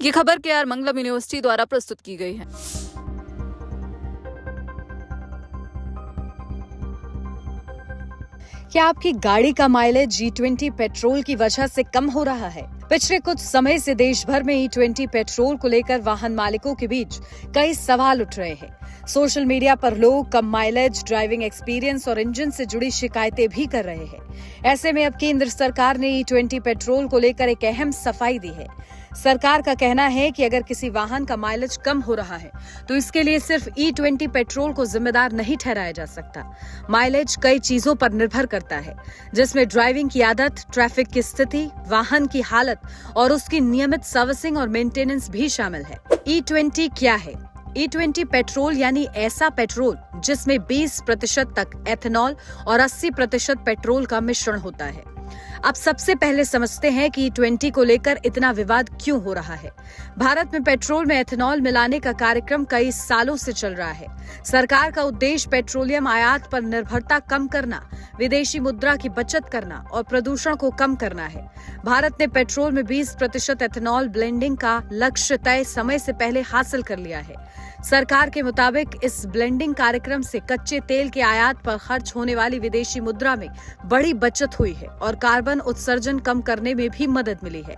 ये खबर केआर मंगलम यूनिवर्सिटी द्वारा प्रस्तुत की गई है। क्या आपकी गाड़ी का माइलेज E20 पेट्रोल की वजह से कम हो रहा है? पिछले कुछ समय से देश भर में E20 पेट्रोल को लेकर वाहन मालिकों के बीच कई सवाल उठ रहे हैं। सोशल मीडिया पर लोग कम माइलेज, ड्राइविंग एक्सपीरियंस और इंजन से जुड़ी शिकायतें भी कर रहे हैं। ऐसे में अब केंद्र सरकार ने E20 पेट्रोल को लेकर एक अहम सफाई दी है। सरकार का कहना है कि अगर किसी वाहन का माइलेज कम हो रहा है तो इसके लिए सिर्फ E20 पेट्रोल को जिम्मेदार नहीं ठहराया जा सकता। माइलेज कई चीजों पर निर्भर करता है, जिसमें ड्राइविंग की आदत, ट्रैफिक की स्थिति, वाहन की हालत और उसकी नियमित सर्विसिंग और मेंटेनेंस भी शामिल है। E20 क्या है? E20 पेट्रोल यानी ऐसा पेट्रोल जिसमें 20% तक एथेनॉल और 80% पेट्रोल का मिश्रण होता है। अब सबसे पहले समझते हैं कि E20 को लेकर इतना विवाद क्यों हो रहा है। भारत में पेट्रोल में एथेनॉल मिलाने का कार्यक्रम कई सालों से चल रहा है। सरकार का उद्देश्य पेट्रोलियम आयात पर निर्भरता कम करना, विदेशी मुद्रा की बचत करना और प्रदूषण को कम करना है। भारत ने पेट्रोल में 20% एथेनॉल ब्लेंडिंग का लक्ष्य तय समय से पहले हासिल कर लिया है। सरकार के मुताबिक इस ब्लेंडिंग कार्यक्रम से कच्चे तेल के आयात पर खर्च होने वाली विदेशी मुद्रा में बड़ी बचत हुई है और कार्बन उत्सर्जन कम करने में भी मदद मिली है।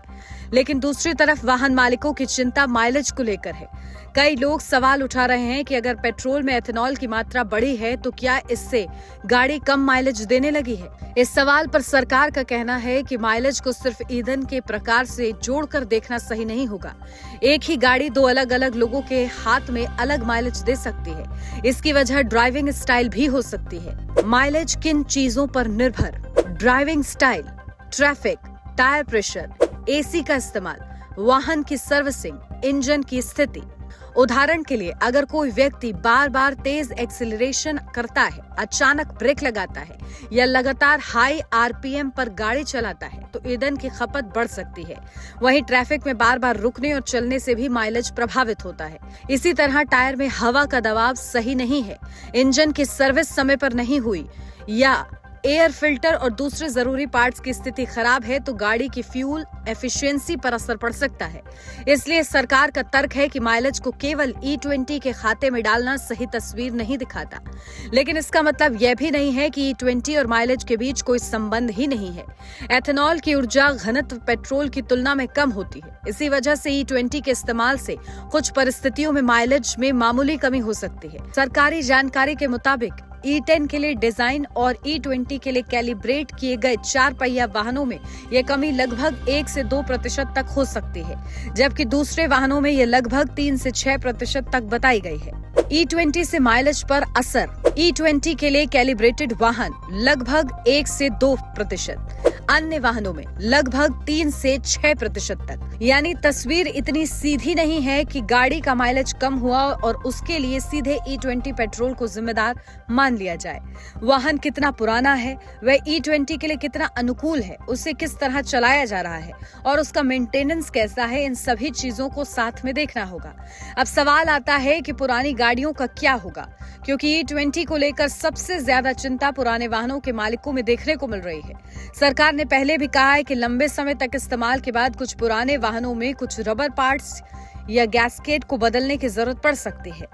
लेकिन दूसरी तरफ वाहन मालिकों की चिंता माइलेज को लेकर है। कई लोग सवाल उठा रहे हैं कि अगर पेट्रोल में एथेनॉल की मात्रा बढ़ी है तो क्या इससे गाड़ी कम माइलेज देने लगी है? इस सवाल पर सरकार का कहना है कि माइलेज को सिर्फ ईंधन के प्रकार से जोड़कर देखना सही नहीं होगा। एक ही गाड़ी दो अलग अलग लोगों के हाथ में अलग माइलेज दे सकती है। इसकी वजह ड्राइविंग स्टाइल भी हो सकती है। माइलेज किन चीजों पर निर्भर? Driving style, traffic, tyre pressure, AC का इस्तेमाल, वाहन की सर्विसिंग, इंजन की स्थिति। उदाहरण के लिए अगर कोई व्यक्ति बार बार तेज एक्सीलरेशन करता है, अचानक ब्रेक लगाता है या लगातार हाई RPM पर गाड़ी चलाता है तो ईंधन की खपत बढ़ सकती है। वहीं ट्रैफिक में बार बार रुकने और चलने से भी माइलेज प्रभावित होता है। इसी तरह टायर में हवा का दबाव सही नहीं है, इंजन की सर्विस समय पर नहीं हुई या एयर फिल्टर और दूसरे जरूरी पार्ट्स की स्थिति खराब है तो गाड़ी की फ्यूल एफिशिएंसी पर असर पड़ सकता है। इसलिए सरकार का तर्क है कि माइलेज को केवल E20 के खाते में डालना सही तस्वीर नहीं दिखाता। लेकिन इसका मतलब यह भी नहीं है कि E20 और माइलेज के बीच कोई संबंध ही नहीं है। एथेनॉल की ऊर्जा घनत्व पेट्रोल की तुलना में कम होती है। इसी वजह से E20 के इस्तेमाल से कुछ परिस्थितियों में माइलेज में मामूली कमी हो सकती है। सरकारी जानकारी के मुताबिक E10 के लिए डिजाइन और E20 के लिए कैलिब्रेट किए गए 4 पहिया वाहनों में यह कमी लगभग 1 से 2% तक हो सकती है, जबकि दूसरे वाहनों में यह लगभग 3 से 6% तक बताई गई है। E20 से माइलेज पर असर। E20 के लिए कैलिब्रेटेड वाहन लगभग 1 से 2%, अन्य वाहनों में लगभग 3 से 6% तक। यानी तस्वीर इतनी सीधी नहीं है कि गाड़ी का माइलेज कम हुआ और उसके लिए सीधे E20 पेट्रोल को जिम्मेदार मान लिया जाए। वाहन कितना पुराना है, वह E20 के लिए कितना अनुकूल है, उसे किस तरह चलाया जा रहा है और उसका मेंटेनेंस कैसा है, इन सभी चीजों को साथ में देखना होगा। अब सवाल आता है कि पुरानी गाड़ियों का क्या होगा, क्योंकि E20 को लेकर सबसे ज्यादा चिंता पुराने वाहनों के मालिकों में देखने को मिल रही है। सरकार ने पहले भी कहा है कि लंबे समय तक इस्तेमाल के बाद कुछ पुराने वाहनों में कुछ रबर पार्ट्स या गैस्केट को बदलने की जरूरत पड़ सकती है।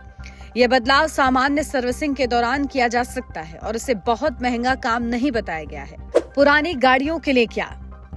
यह बदलाव सामान्य सर्विसिंग के दौरान किया जा सकता है और इसे बहुत महंगा काम नहीं बताया गया है। पुरानी गाड़ियों के लिए क्या?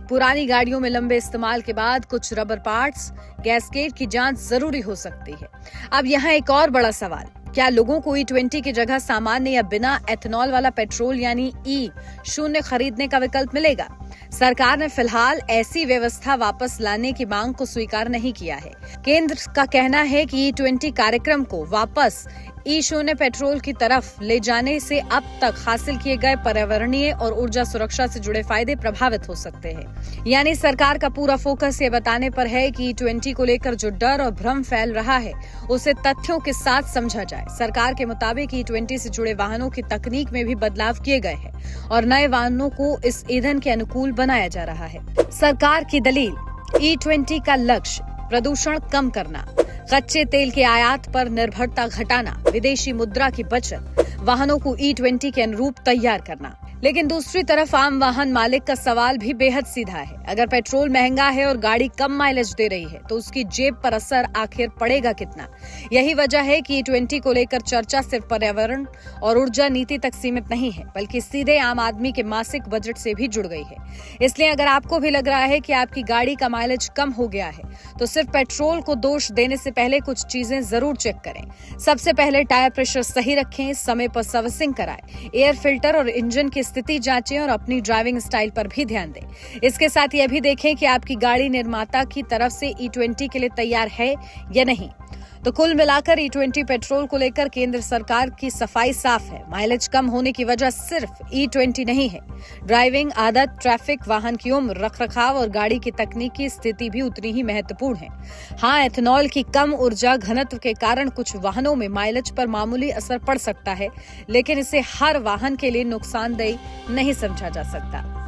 पुरानी गाड़ियों में लंबे इस्तेमाल के बाद कुछ रबर पार्ट्स, गैस्केट की जांच जरूरी हो सकती है। अब यहाँ एक और बड़ा सवाल, क्या लोगों को E20 की जगह सामान्य या बिना एथेनॉल वाला पेट्रोल यानी E0 खरीदने का विकल्प मिलेगा? सरकार ने फिलहाल ऐसी व्यवस्था वापस लाने की मांग को स्वीकार नहीं किया है। केंद्र का कहना है कि E20 कार्यक्रम को वापस E0 पेट्रोल की तरफ ले जाने से अब तक हासिल किए गए पर्यावरणीय और ऊर्जा सुरक्षा से जुड़े फायदे प्रभावित हो सकते हैं। यानी सरकार का पूरा फोकस ये बताने पर है कि E20 को लेकर जो डर और भ्रम फैल रहा है उसे तथ्यों के साथ समझा जाए। सरकार के मुताबिक E20 से जुड़े वाहनों की तकनीक में भी बदलाव किए गए हैं और नए वाहनों को इस ईंधन के अनुकूल बनाया जा रहा है। सरकार की दलील, E20 का लक्ष्य प्रदूषण कम करना, कच्चे तेल के आयात पर निर्भरता घटाना, विदेशी मुद्रा की बचत, वाहनों को E20 के अनुरूप तैयार करना। लेकिन दूसरी तरफ आम वाहन मालिक का सवाल भी बेहद सीधा है। अगर पेट्रोल महंगा है और गाड़ी कम माइलेज दे रही है तो उसकी जेब पर असर आखिर पड़ेगा कितना? यही वजह है कि E20 को लेकर चर्चा सिर्फ पर्यावरण और ऊर्जा नीति तक सीमित नहीं है, बल्कि सीधे आम आदमी के मासिक बजट से भी जुड़ गई है। इसलिए अगर आपको भी लग रहा है कि आपकी गाड़ी का माइलेज कम हो गया है तो सिर्फ पेट्रोल को दोष देने से पहले कुछ चीजें जरूर चेक करें। सबसे पहले टायर प्रेशर सही रखें, समय पर सर्विसिंग कराएं, एयर फिल्टर और इंजन की स्थिति जांचें और अपनी ड्राइविंग स्टाइल पर भी ध्यान दें। इसके साथ यह भी देखें कि आपकी गाड़ी निर्माता की तरफ से E20 के लिए तैयार है या नहीं। तो कुल मिलाकर E20 पेट्रोल को लेकर केंद्र सरकार की सफाई साफ है। माइलेज कम होने की वजह सिर्फ E20 नहीं है। ड्राइविंग आदत, ट्रैफिक, वाहन की उम्र, रखरखाव और गाड़ी की तकनीकी स्थिति भी उतनी ही महत्वपूर्ण है। हाँ, एथेनॉल की कम ऊर्जा घनत्व के कारण कुछ वाहनों में माइलेज पर मामूली असर पड़ सकता है, लेकिन इसे हर वाहन के लिए नुकसानदेह नहीं समझा जा सकता।